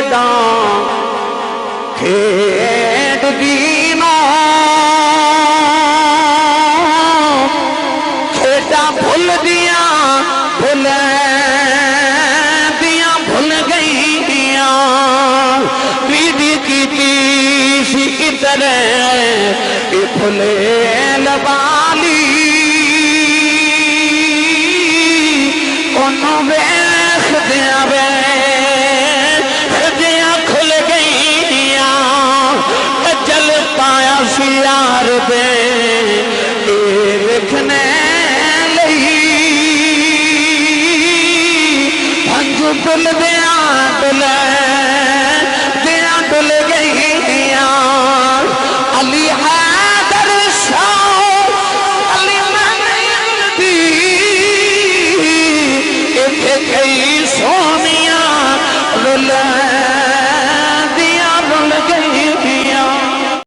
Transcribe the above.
میدان کھیڈ گینا کھیڈا بھول دیاں بھول گئیاں بیدی کی تیسی ادھر بھولے لبالی انہوں ویخ دیاں کھل گئیاں جل پایا سیار دے ویکھنے لئی بھنج ڈل دیاں ڈل گئیاں علی حیدر شاہ علی میں دی کئی